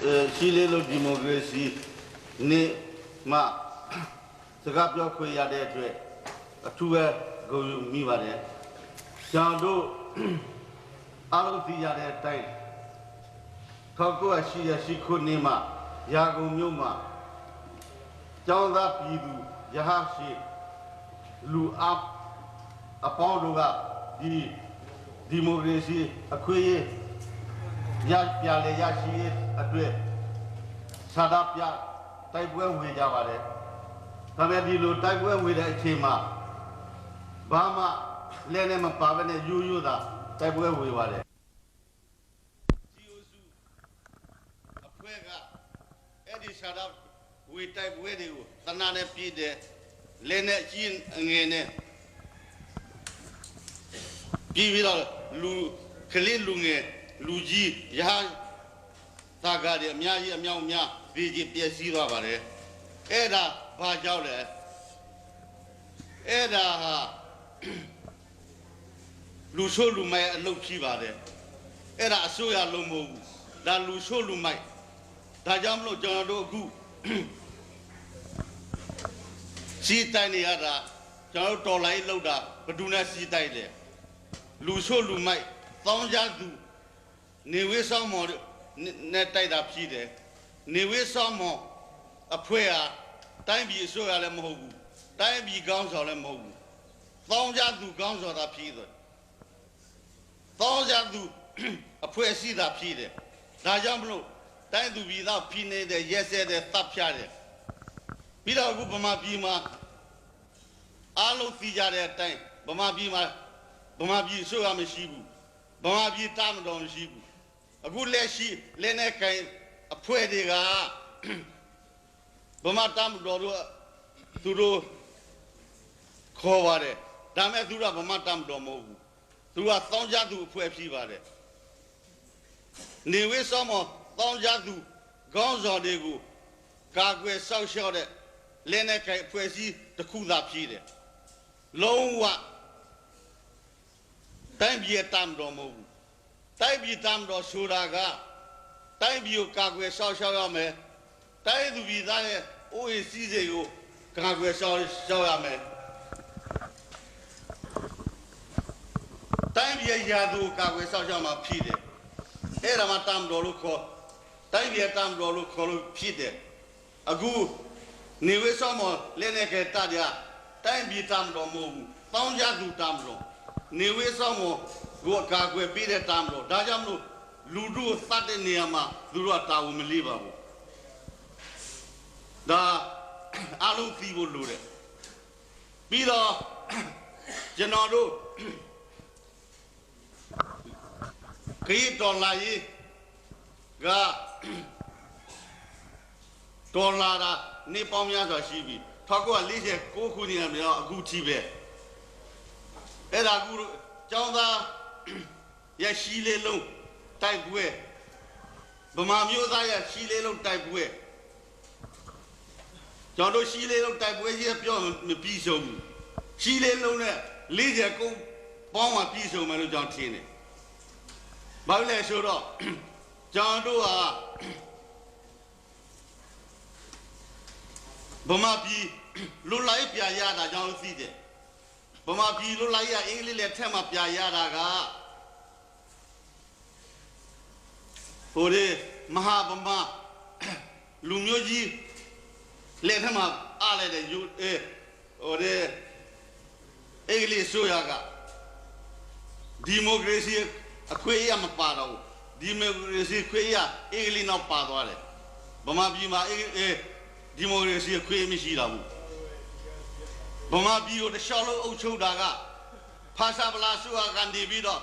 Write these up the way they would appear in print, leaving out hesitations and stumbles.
Chile democracy ne ma Sagapio Koya de a two go me by there. Jando Alofia that time. Toko she could name Yago Muma. John that Pidu, Yahashi, Lu up upon the democracy, a quay. Yale Yashi at way. Sadapia, Taiwan with Javare. Tamedilo, Taiwan with a Chima. Bama, Lenem Pavane, Yuda, Taiwan with Vale. A Puega, Eddie Sadap, we type wedding, Tanana Pide, Lene Chin and Pivil Lu Kelilunge. Luigi, Yaha, Tagadi, Mia, Vigi, Piasiva, Eda, Bajale, Eda, Lusolu, my Lokiva, Eda, Soya Lomo, da Lusolu, my Tajamlo, Jonado, Gu, See Tiny Ada, Jonado, Lai Loda, but do not see Tide, Lusolu, my Thonjadu. Newe samo net tied up here. Newe samo a prayer. Time be so alem hogu. Time be guns on them hogu. Thonja do guns on up here. Thonja do a prayer seed up here. Tajamlo, time to be that pine the yes at the top shade. Bila Gupama Bima Alo Fija that time. Bama Bima Bama so am a shibu. Bama be tam don shibu. A good leshi, Lenekai, a puediga, Bomatam Dodo, Duro, Kovare, Damadura Bomatam Domo, through a Thonjadu Puepivare. Newe Samo, Thonjadu, Gonzo Degu, Gagwe Social, Lenekai Puesi, the Kuda Pide. Long what? Time be a tam domo. Time be tam do Suraga, time you Kagwe Shawame, time to be there, oh, is you Kagwe Shawame. Time ye Yadu Kagwe Shawama Pide, Eramatam Doluko, time ye tam Doluko Pide, a good Newe Samo, Leneke Tadia, time be tam do move, Thonjadu tamro, Newe Samo. Go Kagwe beat a tamlo, Dajamlu, Ludu, Sate Niama, Durata, Umiliva. The Alu Fibu Lude. Pida Genado Kito Lai Ga Tornada, Nipomia Shibi, Taco Alicia, Kokuniam, Gucci Bear. Era Guru Jonda. Ya Chile long type way. Bamamioza ya Chile long type way. Jondo Chile long type way here beyond the piece of Chile long Lydia go bomb a piece of Manu Tine. Bavle showed up. Jondo Bamapi Lulaipia Yada John Fide. Bamapi Lulaya English let him up Yada. Ore Mahabama Lumyoji let him up all the you Ore Egli Soyaga Democracy a quay am a paro Democracy quaya Egli no padore Bama Bima Democracy a quay Mishirabu Bama Bio the shallow Ochodaga Pasabla Sua Gandivido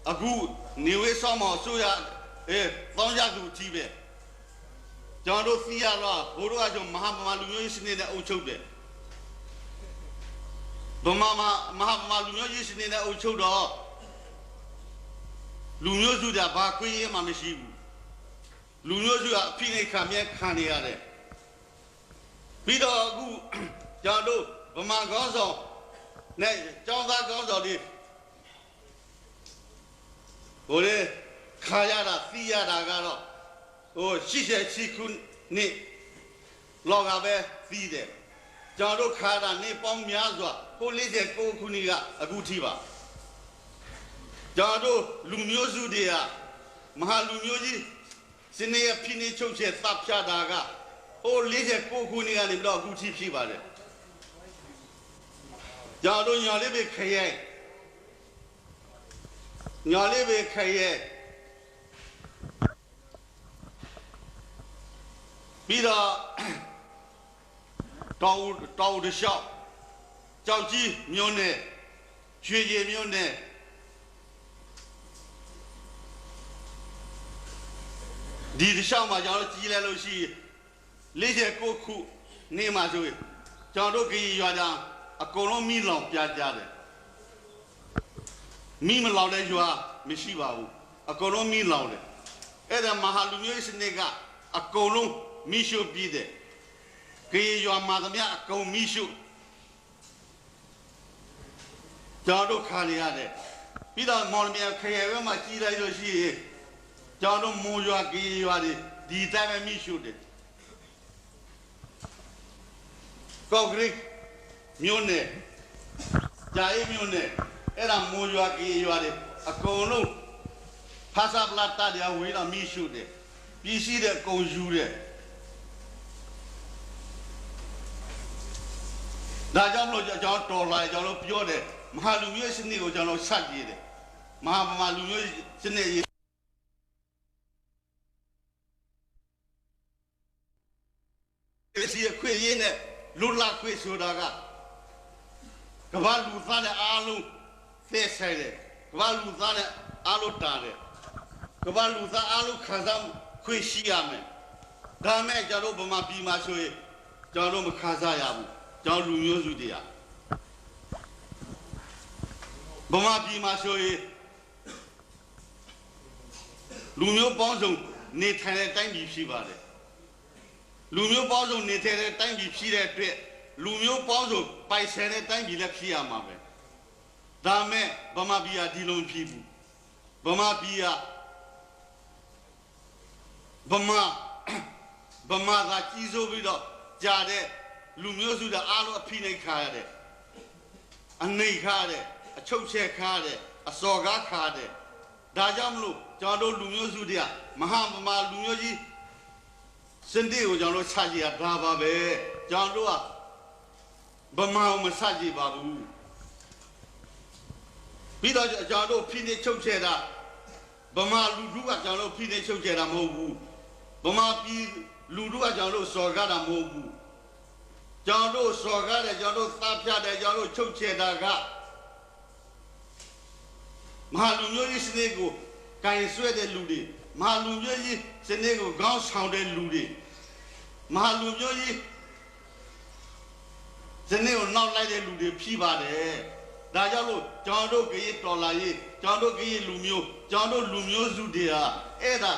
a good new summer, Suya, Thonjadu Tibe. John Fiala, Uruajo Mahamalu is in the Ochobe. Bamama Mahamalu is in the Ochoda. Lunozu da Bakui Mamishibu. Lunozu Pine Kamia Kaniade. Peter Gu Jado, Bamagozo, John Gonzo. Ore Kayada, Fiada Garo, ရှိချက်ရှိခုနှစ်လောကပဲပြီးတယ်ကျွန်တော်တို့ခါတာနေပေါင်းများစွာ49ခုနှစ်ကအခုထိပါကျွန်တော်တို့လူမျိုးစုတွေကမဟာလူမျိုးကြီးစနေရဖိနေချုပ်ချက်တပ်ဖြတ်တာက49ခုနှစ်ကနေပြီးတော့အခုထိဖြစ်ပါတယ်ကျွန်တော်တို့ညာလေးပဲခရဲညာလေးပဲခရဲပြီးတော့တောင်တလျှောက်ကြောက်ကြီးမြို့နယ်ရွှေရည်မြို့နယ်ဒီတလျှောက်မှာကျွန်တော်တို့ကြီးလဲလို့ရှိ49ခုနေမှာဆိုရင်ကျွန်တော်တို့ခရီးရွာတာအကုန်လုံးမိလောင်ပြကြတယ်မိမလောင်တဲ့ရွာမရှိပါဘူးအကုန်လုံးမိလောင်တယ်အဲ့ဒါမဟာလူမျိုးစနစ်ကအကုန်လုံးမိရှုပြီးတယ်ခရီးရွာမှာသမျှအကုန်မိရှုကျွန်တော်တို့ခါနေရတယ်ပြီးတော့မော်လမြိုင်ခရီးရွာမှာကြီးလိုက်လို့ရှိရင်ကျွန်တော်တို့မွန်ရွာခရီးရွာတွေဒီတိုင်းပဲမိရှုတယ်ကောက်ဂရိတ်မြို့နယ်ဂျာအေးမြို့နယ်အဲ့ဒါမွန်ရွာခရီးရွာတွေအကုန်လုံးဖာစာပလာတာတွေဝေးတော့မိရှုတယ်ပြည်ရှိတဲ့ကုံယူတဲ့ဒါကြောင့်မလို့ကျွန်တော်တော်လာကျွန်တော်ပြောတယ်မဟာလူမျိုးစနစ်ကိုကျွန်တော်ဆက်ကြည့်တယ်မဟာဗမာလူမျိုးစနစ်စီခွေရင်းနဲ့လွတ်လပ်ခွေဆိုတာကကမ္ဘာလူသားနဲ့အားလုံးဖဲဆိုင်တယ်ကမ္ဘာလူသားနဲ့အားလုံးတာတယ်ကမ္ဘာလူသားအားလုံးခံစားခွေရှိရမယ်ဒါမဲ့ကျွန်တော်ဗမာပြည်မှာဆိုရင်ကျွန်တော်မခံစားရဘူးကျွန်တော်လူမျိုးစုတွေကဗမာပြည်မှာဆိုရင်လူမျိုးပေါင်းစုံနေထိုင်တဲ့တိုင်းပြည်ရှိပါတယ်လူမျိုးပေါင်းစုံနေထိုင်တဲ့တိုင်းပြည်ဖြစ်တဲ့အတွက်လူမျိုးပေါင်းစုံပိုင်ဆိုင်တဲ့တိုင်းပြည်လည်းဖြစ်ရမှာပဲဒါမဲ့ဗမာပြည်ကဒီလိုဖြစ်ဘူးဗမာပြည်ကဗမာကကြီးစိုးပြီးတော့ကြားတဲ့လူမျိုးစုတွေအားလုံးအဖိနှိပ်ခါရတယ်အနေခါရတယ်အချုပ်ချက်ခါရတယ်အစော်ကားခါရတယ်ဒါကြောင့်မလို့ကျွန်တော်တို့လူမျိုးစုတွေကမဟာဗမာလူမျိုးကြီးစင်တေကိုကျွန်တော်တို့ဆက်ကြည့်ရတာပါပဲကျွန်တော်တို့ကဗမာကိုမဆက်ကြည့်ပါဘူးပြီးတော့ကျွန်တော်တို့ဖိနှိပ်ချုပ်ချက်တာဗမာလူထုကကျွန်တော်တို့ဖိနှိပ်ချုပ်ချက်တာမဟုတ်ဘူးဗမာပြည်လူထုကကျွန်တော်တို့စော်ကားတာမဟုတ်ဘူးကျွန်တော်တို့စော်ကားတယ်ကျွန်တော်တို့သားပြတယ်ကျွန်တော်တို့ချုပ်ချယ်တာကမဟာလူမျိုးကြီးစနစ်ကိုကင်ဆွဲတဲ့လူတွေမဟာလူမျိုးကြီးစနစ်ကိုခေါင်းဆောင်တဲ့လူတွေမဟာလူမျိုးကြီးစနစ်ကိုနောက်လိုက်တဲ့လူတွေဖြစ်ပါတယ်ဒါကြောင့်လို့ကျွန်တော်တို့ကရေးတော်လာရေးကျွန်တော်တို့ကရေးလူမျိုးကျွန်တော်တို့လူမျိုးစုတွေဟာအဲ့ဒါ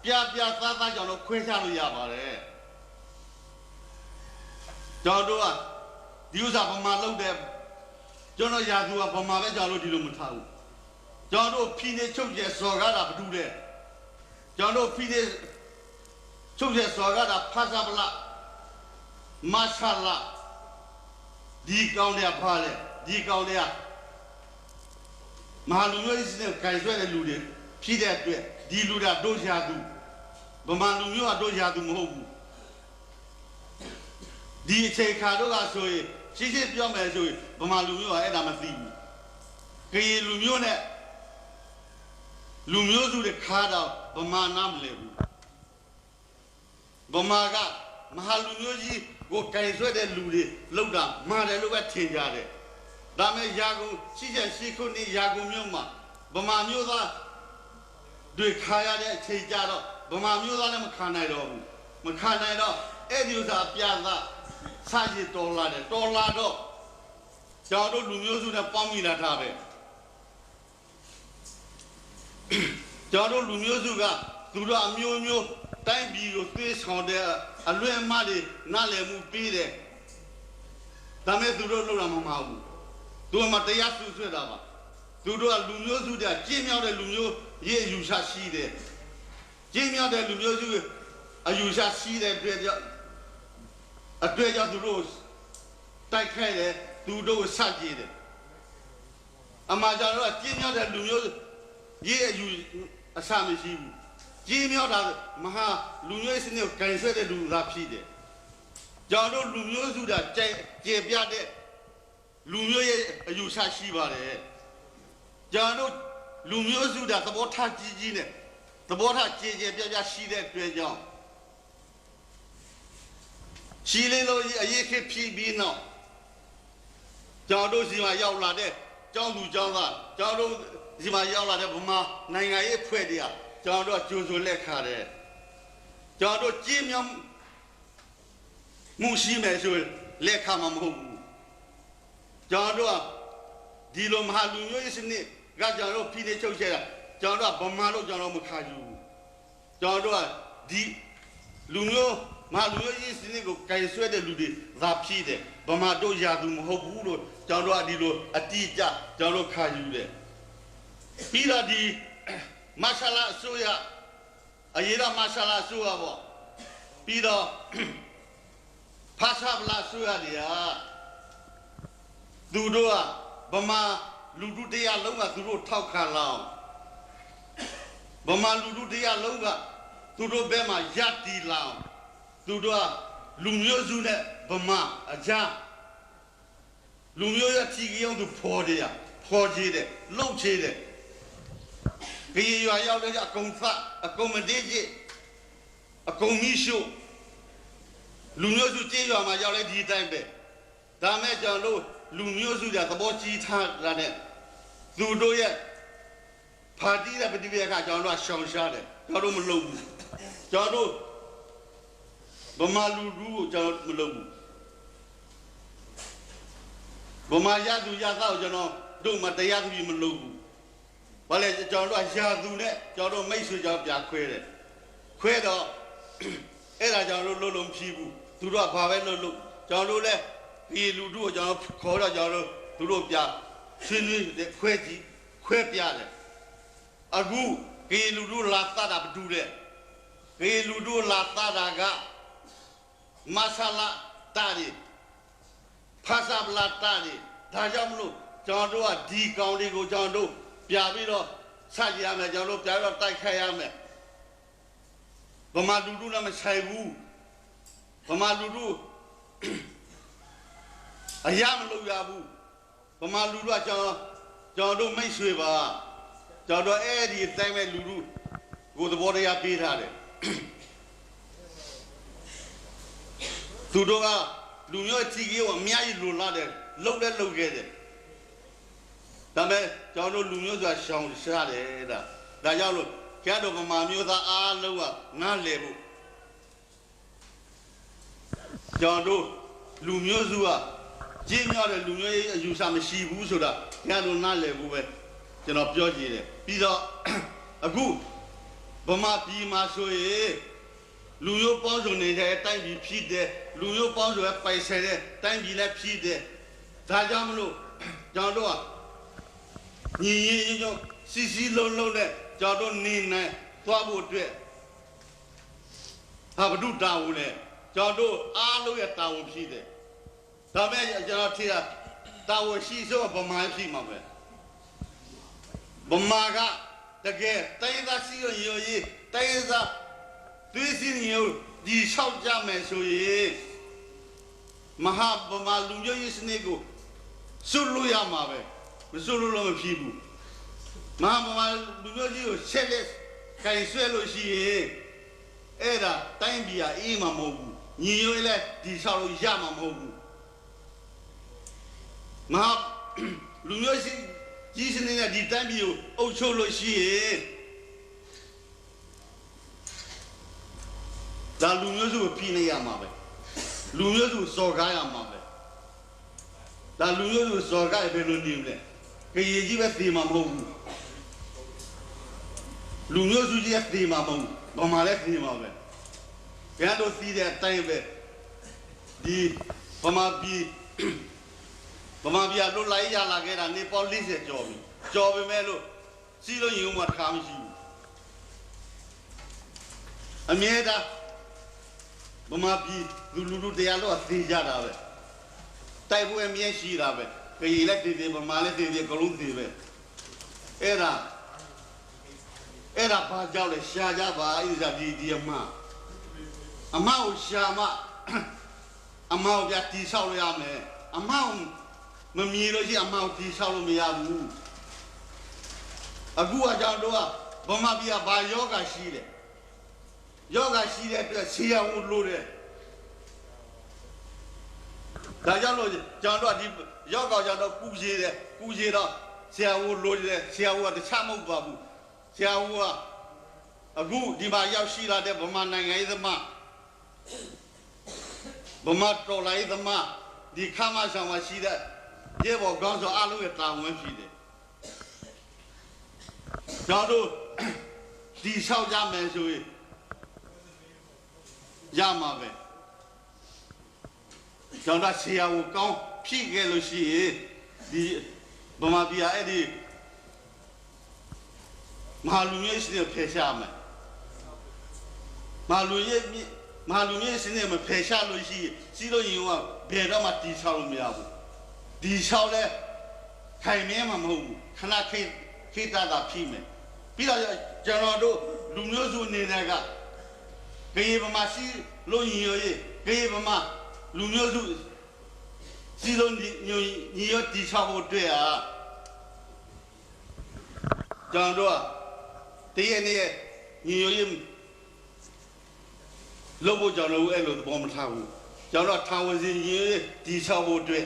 ပြသားသားကျွန်တော်ခွဲခြားလို့ရပါတယ်ကျွန်တော်တို့ကဒီဥစ္စာဗမာလုပ်တဲ့ကျွန်တော်ရာသူကဗမာပဲကျွန်တော်တို့ဒီလိုမထားဘူးကျွန်တော်တို့ဖိနေချုပ်ကျစော်ကားတာဘာတူတဲ့ကျွန်တော်တို့ဖိနေချုပ်ကျစော်ကားတာဖာစာပလာမာရှာလာဒီကောင်းတဲ့ဖားလေဒီကောင်းတဲ့မဟာလူမျိုးစနစ်ကိုင်ဆွဲတဲ့လူတွေဖြစ်တဲ့အတွက်ဒီလူတာတို့ရာသူဗမာလူမျိုးကတို့ရာသူမဟုတ်ဘူးဒီအချိန်ခါတော့ကဆိုရင်ရှင်းပြောမယ်ဆိုရင်ဗမာလူမျိုးကအဲ့ဒါမသိဘူးခရီးလူမျိုးနဲ့လူမျိုးစုတွေခါတော့ဗမာနာမလဲဘူးဗမာကမဟာလူမျိုးကြီးကိုကင်ဆွဲတဲ့လူတွေလောက်တာမှားတယ်လို့ပဲထင်ကြတယ်ဒါမဲ့ယာကုန်ရှိခုနှစ်ယာကုန်မျိုးမှာဗမာမျိုးသားတွေခါရတဲ့အချိန်ကြတော့ဗမာမျိုးသားလည်းမခံနိုင်တော့ဘူးမခံနိုင်တော့အဲ့ဒီဥစ္စာပြသားစာရည်တော်လာတယ်တော်လာတော့ကျွန်တော်တို့လူမျိုးစုနဲ့ပေါင်းမိလာတာပဲကျွန်တော်တို့လူမျိုးစုကသူတို့အမျိုးမျိုးတိုင်းပြည်ကိုသိဆောင်တဲ့အလွဲအမှားတွေနားလည်မှုပေးတယ်ဒါမဲ့သူတို့လုပ်တာမမှားဘူးသူကမှတရားစွဲတာပါသူတို့ကလူမျိုးစုတဲ့ကျင့်မြောက်တဲ့လူမျိုးရေးယူရှာရှိတယ်今年的လူမျိုးစု有些西的对叫都是带开的，都杀鸡的。马家说今年的လူမျိုး也有啥没西部，今年的လူမျိုး是那干涉的လူ杂批的，讲到လူမျိုးစု的这边的လူမျိုး也有啥西吧的，讲到လူမျိုးစု的怎么他自己呢？怎么他边西的对讲，西来了也去批评呢，讲到是嘛要拿的。讲都讲了，讲到是嘛要来的不嘛，那个也快的呀，讲到就是来看的，讲到今年木西买说来看嘛木，讲到地路马路有一些呢，俺讲到皮的抽起来，讲到不马路讲到没看住，讲到地路有马路有一些那个该说的路的拉皮的，不嘛都家都没好补了。讲到地路地价，讲到看住的，比那的马沙拉说呀，伊拉马沙拉说啊不，比那帕萨布拉说呀的呀，都多啊，不嘛路途的呀，路啊都多掏看了，不嘛路途的呀，路啊都多别嘛压地了，都多路苗族的不嘛家。路苗要自己样都破的呀，破起的，漏起的。给要人家公法，公门地界，公民修。路苗就这样嘛，要来地带呗。咱们讲路苗就的，怎么其他人呢？都多也，爬地的不地别看，讲路乡下的，讲路没路，讲路不马路讲没路。我们亚洲亚到叫喏，都嘛在亚洲比么路，完了叫做亚洲呢，叫做美术叫比较快的，快到，哎啦叫做路屁股，都说跨外路，叫做呢，一路路叫考了叫做都说比较，顺利的快捷快比的，啊古一路拉萨的不住的，一路拉萨那个，马萨拉大的。帕萨布拉大的，他叫么路？讲到啊，地高的个讲到，边边咯，啥子样的？讲到边边带开样的，我们路那么财务，我们路，哎呀么路呀不，我们路啊讲到没水吧，讲到哎的在外路，我都把它也背他的，都说啊。路苗自己我面一路拉的，路来路开的，咱们讲到路苗就乡下来的，大家路看到我妈苗他啊路啊哪来不？讲到路苗是啊，今年的路苗有啥么西部说的，看到哪来不呗？就那标记的，比较啊古，不嘛比嘛说诶。路有帮助那些单笔批的，路有帮助白菜的单笔来批的，咱讲么路讲到啊，你种稀稀漏漏的，讲到你呢抓不对，还不都耽误嘞，讲到阿路也耽误批的，咱们讲到这啊，耽误吸收不满批嘛呗，不满个这个等于他使用有意，等于他。对是有你吵架没所以，马路苗也是那个收入呀嘛呗，收入那么屁股，马路苗就现在该说了些，哎的单笔啊一嘛模糊，你有来地上路下嘛模糊，路苗是其实那个地单笔有欧洲了些。咱路苗就批那样嘛呗，路苗就烧干样嘛呗，咱路苗就烧干别弄定了，给业绩别低嘛模糊，路苗就这低嘛模糊，慢慢来低嘛呗，人都低的单呗，你慢慢比啊，都来一下那个人，你包利息交呗没路，只有有么看不起。အမြဲတမ်းဗမာပြည်လူတရားလို့သိကြတာပဲတိုက်ပွဲအမြဲရှိတာပဲကကြီးလည်းတည်ဗမာလည်းတည်ကလုံးတည်ပဲအဲ့ဒါဘာကြောင့်လဲရှာကြပါအဲ့ဒါဒီအမကိုရှာမအမကိုပြတီဆောက်လို့ရမယ်အမကိုမမြင်လို့ရှိရင်အမကိုတီဆောက်လို့မရဘူးအခုအကြောင်းတော့ဗမာပြည်ကဘာယောဂရှိတယ်ယောဂရှိတဲ့အတွက်ဆရာဝန်လို့တယ်ဒါကြောင့်လို့ကျွန်တော်တို့ဒီယောဂကြောင့်တော့ပူရှည်တယ်ပူရှည်တော့ဆရာဝန်လို့တယ်ဆရာဝန်ကတခြားမဟုတ်ပါဘူးဆရာဝန်ကအခုဒီမှာရောက်ရှိလာတဲ့ဗမာနိုင်ငံရေးသမားဗမာတော်လိုင်းသမားဒီခမ်းမဆောင်မှာရှိတဲ့ရေဘော်ကောင်းဆောင်အလုံးရဲ့တာဝန်ဖြစ်တယ်ကျွန်တော်တို့ဒီဆောက်ကြမယ်ဆိုရင်ရမှာပဲကျွန်တော်ဆရာကိုကောင်းဖြစ်ခဲ့လို့ရှိရင်ဒီဗမာပြည်အဲ့ဒီမဟာလူမျိုးစနစ်ဖယ်ရှားမယ်မဟာလူမျိုးစနစ်မဖယ်ရှားလို့ရှိရင်စီးလို့ရင်ကဘယ်တော့မှတီးချောက်လို့မရဘူးဒီချောက်လဲခိုင်မြဲမှာမဟုတ်ဘူးခဏခေတ္တတာဖြစ်မယ်ပြီးတော့ကျွန်တော်တို့လူမျိုးစုနေတဲ့ကကြေဗမာစီလို့ရင်ရကြေဗမာလူမျိုးစုစီလုံးညီရတီချောက်ဖို့တွေ့อ่ะကျွန်တော်တို့တည့်ရနေညီရလို့ဖို့ကျွန်တော်တို့အဲ့လိုသဘောမထားဘူးကျွန်တော်ထာဝန်စီညီရတီချောက်ဖို့တွေ့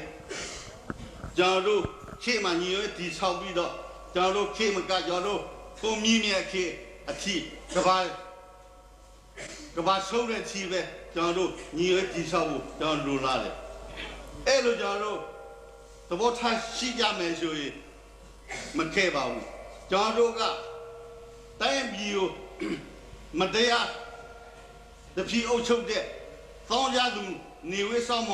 ကျွန်တော်တို့ခေတ်မှာညီရတီချောက်ပြီးတော့ကျွန်တော်တို့ခေတ်မကကျွန်တော်တို့ပုံမြင့်မြတ်ခေတ်အထီးကဘာဆုံးတဲ့ချီပဲကျွန်တော်တို့ညီရတီချောက်ဖို့ကျွန်တော်လိုလားတယ်အဲ့လိုကျွန်တော်တို့သဘောထားရှိကြမယ်ဆိုရင်မခဲ့ပါဘူးကျွန်တော်တို့ကတိုင်းပြည်ကိုမတရားတဖြည်းအုပ်ချုပ်တဲ့သောင်းကြသူနေဝေးဆောင်မ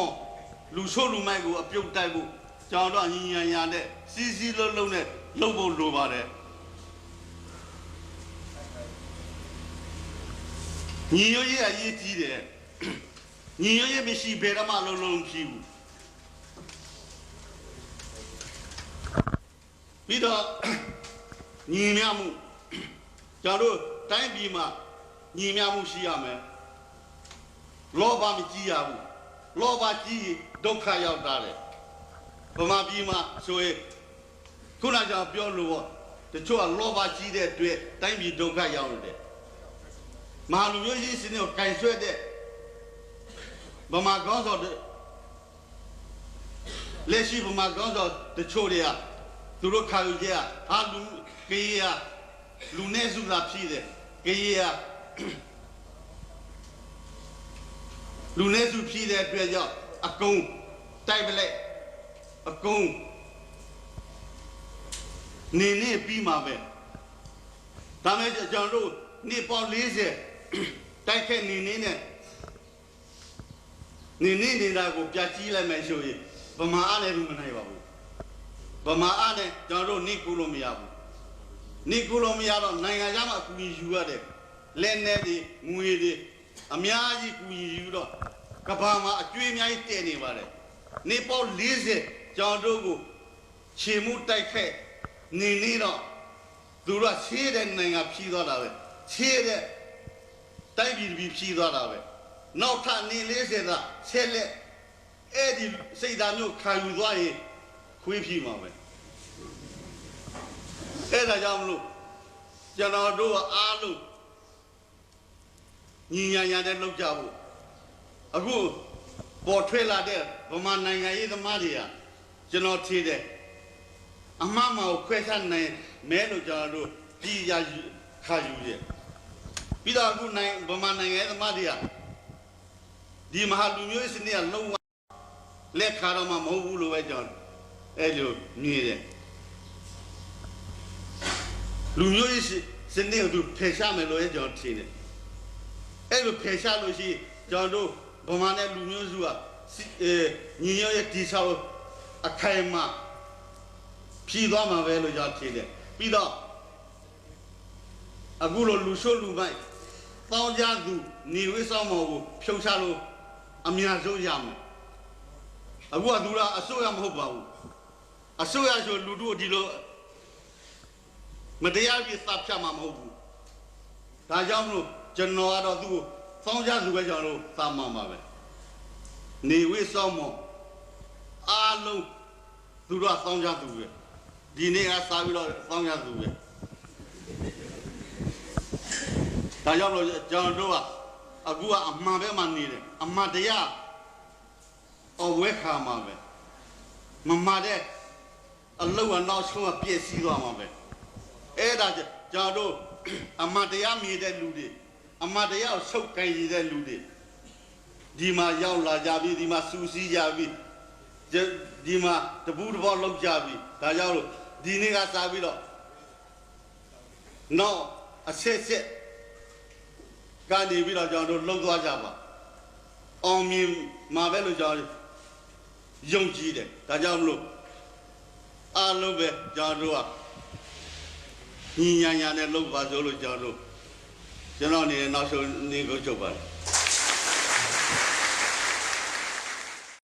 လူဆိုးလူမိုက်ကိုအပြုတ်တိုက်ဖို့ကျွန်တော်တို့ညီညာနဲ့စီးလုံးနဲ့လှုပ်ဖို့လိုပါတယ်ညီရရဲ့အရေးကြီးတယ်ညီရရဲ့မရှိဘယ်တော့မှလုံးဖြစ်ဘူးပြီးတော့ညီမြမှုကျွန်တော်တို့တိုင်းပြည်မှာညီမြမှုရှိရမယ်လောဘမကြီးရဘူးလောဘကြီးဒုက္ခရောက်တာလေဗမာပြည်မှာဆိုရင်ခုနကကျွန်တော်ပြောလို့တချို့ကလောဘကြီးတဲ့အတွက်တိုင်းပြည်ဒုက္ခရောက်နေတယ်မဟာလူမျိုးကြီးစနစ်ကိုကင်ဆွဲတဲ့ဗမာကောင်းဆောင်လက်ရှိဗမာကောင်းဆောင်တချို့တွေကသူတို့ခါယူကြဟာလူနေစုသာဖြစ်တယ်လူနေစုဖြစ်တဲ့အတွက်ကြောင့်အကုန်တိုက်ပလိုက်အကုန်နေပြီးမှာပဲဒါမဲ့ကျွန်တော်တို့နေပေါင်း40တိုက်ခဲ့နေတာကိုပြကြည့်လိုက်မယ်ဆိုရင်ဗမာအားနဲ့လူမနိုင်ပါဘူးဗမာအားနဲ့ကျွန်တော်တို့နေကူလို့မရဘူးနေကူလို့မရတော့နိုင်ငံခြားမှာအကူအညီယူရတယ်လက်နဲ့တွေငွေတွေအများကြီးကူညီယူတော့ကဘာမှာအကျွေးအများကြီးတည်နေပါတယ်နေပေါင်း40ကျွန်တော်တို့ကိုခြေမှုတိုက်ခက်နေတော့သူတို့ကဆေးတဲ့နိုင်ငံဖြီးသွားတာပဲဆေးတဲ့တိုက်ပြည်ဖြီးသွားတာပဲနောက်ထပ်နေ40သာဆက်လက်အဲ့ဒီစိတ်ဓာတ်မျိုးခံယူသွားရင်ခွေးဖြီးမှာပဲအဲ့ဒါကြောင့်မလို့ကျွန်တော်တို့အားလုံးညီညာတဲ့လောက်ကြဖို့အခုပေါ်ထွက်လာတဲ့ဗမာနိုင်ငံရေးသမားတွေကကျွန်တော်ထင်တယ်အမှားမှကိုခွဲခြားနိုင်မဲလို့ကျွန်တော်တို့ပြည်ရခါယူတယ်ပြီးတော့အခုဗမာနိုင်ငံရေးသမားတွေကဒီမဟာလူမျိုးစနစ်ကလုံးဝလက်ခါတော့မှမဟုတ်ဘူးလို့ပဲကျွန်တော်အဲ့လိုမြင်တယ်လူမျိုးစနစ်ကိုသူဖယ်ရှားမယ်လို့ကျွန်တော်ထင်တယ်အဲ့လိုဖယ်ရှားလို့ရှိကျွန်တော်တို့ဗမာနဲ့လူမျိုးစုကညီညွတ်ရဲ့ဒီဆောက်အခိုင်အမာဖြည်သွားမှာပဲလို့ကျွန်တော်ထင်တယ်ပြီးတော့အခုလိုလူဆိုးလူမိုက် သောင်းကြသူနေဝိစောင်းမော်ကိုဖြုံချလို့အများဆုံးရမယ်အခုကသူကအစိုးရမဟုတ်ပါဘူးအစိုးရဆိုလူတို့ဒီလိုမတရားပြီးသတ်ဖြတ်မှာမဟုတ်ဘူးဒါကြောင့်မလို့ကျွန်တော်ကတော့သူ့ကိုသောင်းကြသူပဲကျွန်တော်တို့သာမှန်ပါပဲနေဝိစောင်းမော်အားလုံးသူတို့ကသောင်းကြသူပဲဒီနေ့ကစားပြီးတော့သောင်းကြသူပဲဒါကြောင့်လို့ကျွန်တော်တို့ကအခုကအမှန်ပဲမှနေတယ်အမှန်တရားအဝဲခါမှာပဲမမှန်တဲ့အလုံးအနောက်ဆုံးကပြည့်စည်သွားမှာပဲအဲ့ဒါကျွန်တော်တို့အမှန်တရားမြင်တဲ့လူတွေအမှန်တရားကိုဆုတ်ကိုင်ရတဲ့လူတွေဒီမှာရောက်လာကြပြီဒီမှာစူးစီးကြပြီဒီမှာတပူးတဘောလောက်ကြပြီဒါကြောင့်လို့ဒီနေ့ကစားပြီးတော့နောက်အဆက်ဆက်ကနေပြီးတော့ကျွန်တော်တို့လှုပ်သွားကြပါအောင်မြင်မှာပဲလို့ကျွန်တော်ယုံကြည်တယ်ဒါကြောင့်မလို့အားလုံးပဲကျွန်တော်တို့ကညီညာညာနဲ့လှုပ်ပါဆိုလို့ကျွန်တော်အနေနဲ့နောက်ဆုံးနေကိုချုပ်ပါတယ်